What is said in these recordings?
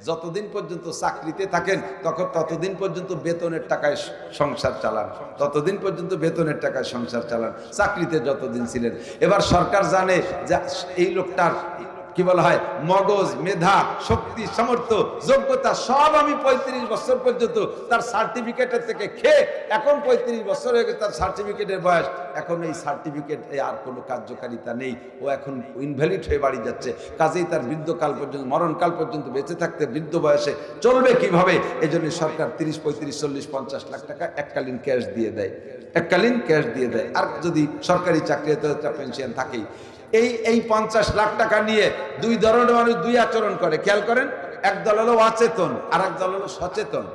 যতদিন পর্যন্ত চাকরিতে থাকেন ততদিন পর্যন্ত বেতনের টাকায় সংসার চালান, ততদিন পর্যন্ত বেতনের টাকায় সংসার চালান, চাকরিতে যতদিন ছিলেন। এবার সরকার জানে যে এই লোকটার কি বলা হয় মগজ, মেধা, শক্তি, সামর্থ্য, যোগ্যতা সব আমি 35 বছর পর্যন্ত তার সার্টিফিকেটের থেকে খেয়ে, এখন 35 বছর হয়ে গেছে তার সার্টিফিকেটের বয়স, এখন এই সার্টিফিকেট আর কোনো কার্যকারিতা নেই, ও এখন ইনভ্যালিড হয়ে বাড়ি যাচ্ছে। কাজেই তার বৃদ্ধকাল পর্যন্ত, মরণকাল পর্যন্ত বেঁচে থাকতে বৃদ্ধ বয়সে চলবে কিভাবে? এই জন্য সরকার 30, 35, 40, 50 লাখ টাকা এককালীন ক্যাশ দিয়ে দেয়, এককালীন ক্যাশ দিয়ে দেয়। আর যদি সরকারি চাকরিতে পেনশন থাকেই, এই 50 লাখ টাকা নিয়ে দুই ধরনের মানুষ দুই আচরণ করে, খেয়াল করেন। একদল হলো অচেতন, আর একদল হলো সচেতন।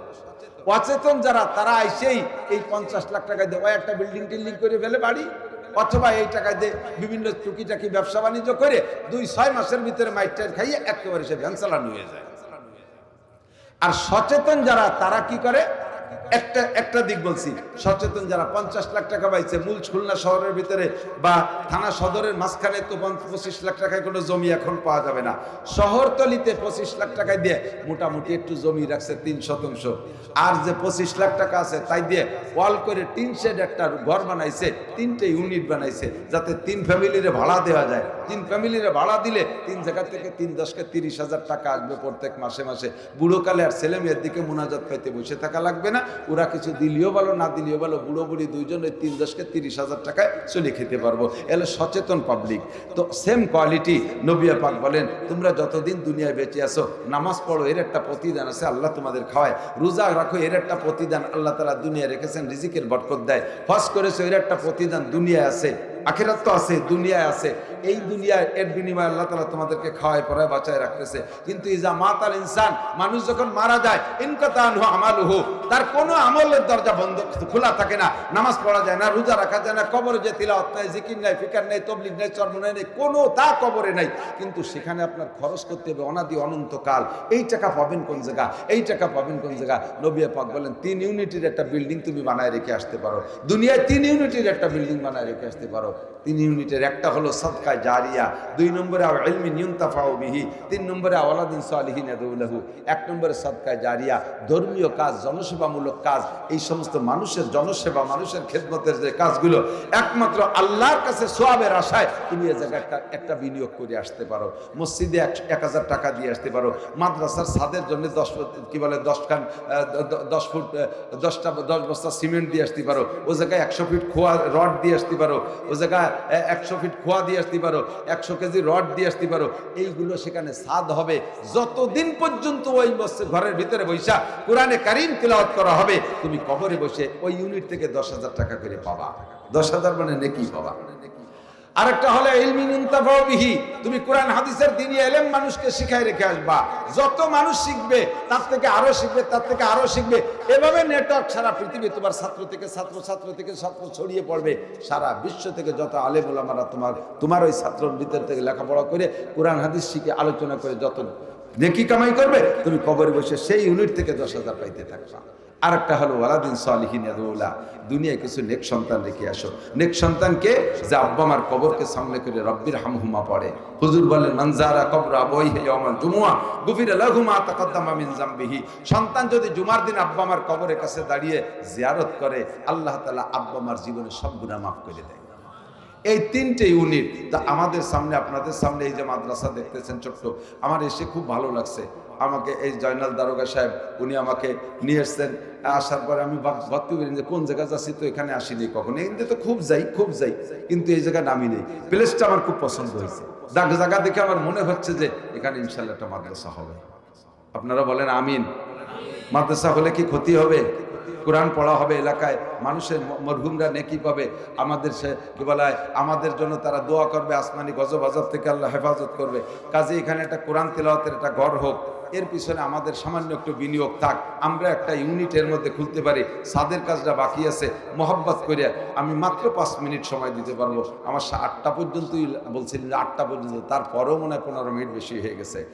অচেতন যারা, তারা আইসেই এই 50 লাখ টাকা দিয়ে একটা বিল্ডিং টিল্ডিং করে ফেলে বাড়ি, অথবা এই টাকা দিয়ে বিভিন্ন টুকিটাকি ব্যবসা বাণিজ্য করে 2-6 মাসের ভিতরে মাইটার খাইয়ে একেবারে সে ভ্যান চালানো হয়ে যায়। আর সচেতন যারা, তারা কি করে? একটা দিক বলছি, সচেতন যারা 50 লাখ টাকা পাইছে, মূল খুলনা শহরের ভিতরে বা থানা সদরের মাঝখানে তো 25 লাখ টাকায় কোনো জমি এখন পাওয়া যাবে না। শহরতলিতে 25 লাখ টাকায় দিয়ে মোটামুটি একটু জমি রাখছে 3 শতাংশ। আর যে 25 লাখ টাকা আছে তাই দিয়ে ওয়াল করে টিন শেড একটা ঘর বানাইছে, 3টে ইউনিট বানাইছে, যাতে 3 ফ্যামিলিরে ভাড়া দেওয়া যায়। 3 ফ্যামিলিরে ভাড়া দিলে 3 জায়গা থেকে 3 10কে 30,000 টাকা আসবে প্রত্যেক মাসে মাসে। বুড়োকালে আর ছেলে মেয়ের দিকে মুনাজাত পাইতে বসে থাকা লাগবে না, ওরা কিছু দিলেও ভালো, না দিলেও ভালো, বুড়ো বুড়ি দুইজন ওই 3 10কে 30,000 টাকায় চলে খেতে পারবো। এলে সচেতন পাবলিক। তো সেম কোয়ালিটি নবী পাক বলেন, তোমরা যতদিন দুনিয়ায় বেঁচে আসো নামাজ পড়ো, এর একটা প্রতিদান আছে, আল্লাহ তোমাদের খাওয়ায়। রোজা রাখো, এর একটা প্রতিদান আল্লাহ তাআলা দুনিয়ায় রেখেছেন, রিজিকের বরকত দেয়। হজ করেছো, এর একটা প্রতিদান দুনিয়ায় আছে, আখিরাত তো আছে, দুনিয়ায় আছে। এই দুনিয়ায় এর বিনিময়ে আল্লাহ তাআলা তোমাদেরকে খাওয়ায় পড়ায় বাঁচায় রাখতেছে। কিন্তু ইজা মাতাল ইনসান, মানুষ যখন মারা যায়, ইনকাতা আনহু আমালুহু, তার কোনো আমলের দরজা বন্ধ খোলা থাকে না। নামাজ পড়া যায় না, রোজা রাখা যায় না, কবরে যে তিলাওয়াত নাই, জিকির নাই, ফিকার নাই, তাবলীগ নাই, চরমনাই নাই, কোনো তা কবরে নাই। কিন্তু সেখানে আপনার খরচ করতে হবে অনাদি অনন্তকাল। এই টাকা পাবেন কোন জায়গা? এই টাকা পাবেন কোন জায়গা? নবী পাক বলেন 3 ইউনিটের একটা বিল্ডিং তুমি বানায় রেখে আসতে পারো। দুনিয়ায় 3 ইউনিটের একটা বিল্ডিং বানায় রেখে আসতে পারো। 3 ইউনিটের একটা হলো সাদকায়ে জারিয়া, 2 নম্বরে ইলমিন ইউনতাফাউ বিহি, 3 নম্বরে ওয়ালাদিন সালিহিন ইয়াদউ লাহু। 1 নম্বরে সাদকায়ে জারিয়া, ধর্মীয় কাজ, জনসেবামূলক কাজ। এই সমস্ত মানুষের জনসেবা, মানুষের খেদমতের যে কাজগুলো একমাত্র আল্লাহর কাছে সওয়াবের আশায় তুমি এই জায়গায় একটা বিনিয়োগ করে আসতে পারো। মসজিদে 1000 টাকা দিয়ে আসতে পারো। মাদ্রাসার ছাদের জন্য 10 বস্তা সিমেন্ট দিয়ে আসতে পারো। ও জায়গায় 100 ফিট খোয়া রড দিয়ে আসতে পারো। ও জায়গায় 100 ফিট খোয়া দিয়ে আসতে পারো, 100 কেজি রড দিয়ে আসতে পারো। এইগুলো সেখানে সাদ হবে যতদিন পর্যন্ত ওই ঘরের ভিতরে বৈশা কোরআনে কারীম তিলাওয়াত করা হবে। তুমি কবরে বসে ওই ইউনিট থেকে 10,000 টাকা করে পাবা। 10,000 মানে নেকি পাবা। আরেকটা হলো ইলমিন ইনতাফাউ বিহি, তুমি কোরআন হাদিসের দ্বীনি ইলম মানুষকে শিখাই রেখে আসবা। যত মানুষ শিখবে তার থেকে আরো শিখবে, তার থেকে আরো শিখবে। এভাবে নেটওয়ার্ক সারা পৃথিবী, তোমার ছাত্র থেকে ছাত্র, ছাত্র থেকে ছাত্র ছড়িয়ে পড়বে। সারা বিশ্ব থেকে যত আলেম ওলামারা তোমার ওই ছাত্রর ভিতর থেকে লেখাপড়া করে কোরআন হাদিস শিখে আলোচনা করে যত নেকি কামাই করবে, তুমি কবরে বসে সেই ইউনিট থেকে 10,000 পাইতে থাকবা। আরেকটা হলো ওয়ালাদিন সালিহিন ইয়াদউ লাহু, দুনিয়ায় কিছু নেক সন্তান রেখে আসো। নেক সন্তানকে যে আব্বা মার কবরকে সামনে করে রব্বির হামহুমা পড়ে। হুজুর বলেন মানজারা কবর আবওয়াইহি ইয়াওমাল জুমুআ গুফিরা লাহু মা তাকাদ্দামা মিন যামবিহি। সন্তান যদি জুমার দিন আব্বা মার কবরের কাছে দাঁড়িয়ে জিয়ারত করে, আল্লাহ তাআলা আব্বা মার জীবনের সব গুনাহ মাফ করে দেয়। এই 3টে ইউনিট তা আমাদের সামনে, আপনাদের সামনে এই যে মাদ্রাসা দেখতেছেন ছোট্ট, আমার এসে খুব ভালো লাগছে। আমাকে এই জয়নাল দারোগা সাহেব উনি আমাকে নিয়ে এসছেন। আসার পরে আমি ভাবতে পারি যে কোন জায়গা যাচ্ছি, তো এখানে আসিনি কখনো। এখানে তো খুব যাই কিন্তু এই জায়গায় নামি নেই। প্লেসটা আমার খুব পছন্দ হয়েছে। জায়গা দেখে আমার মনে হচ্ছে যে এখানে ইনশাল্লাহ একটা মাদ্রাসা হবে। আপনারা বলেন আমিন। মাদ্রাসা হলে কি ক্ষতি হবে? কোরআন পড়া হবে, এলাকায় মানুষের মরহুমরা নেকি পাবে, আমাদের সে কি বলা হয় আমাদের জন্য তারা দোয়া করবে, আসমানি গজব আযাব থেকে আল্লাহ হেফাজত করবে। কাজে এখানে একটা কোরআন তিলাওয়াতের একটা ঘর হোক, এর পিছনে আমাদের সামান্য একটু বিনিয়োগ থাক। আমরা একটা ইউনিটের মধ্যে খুলতে পারি। সাদের কাজটা বাকি আছে, মহব্বত করে আমি মাত্র 5 মিনিট সময় দিতে পারবো। আমার 8টা পর্যন্তই বলছিলেন, 8টা পর্যন্ত, তারপরেও মনে হয় 15 মিনিট বেশি হয়ে গেছে।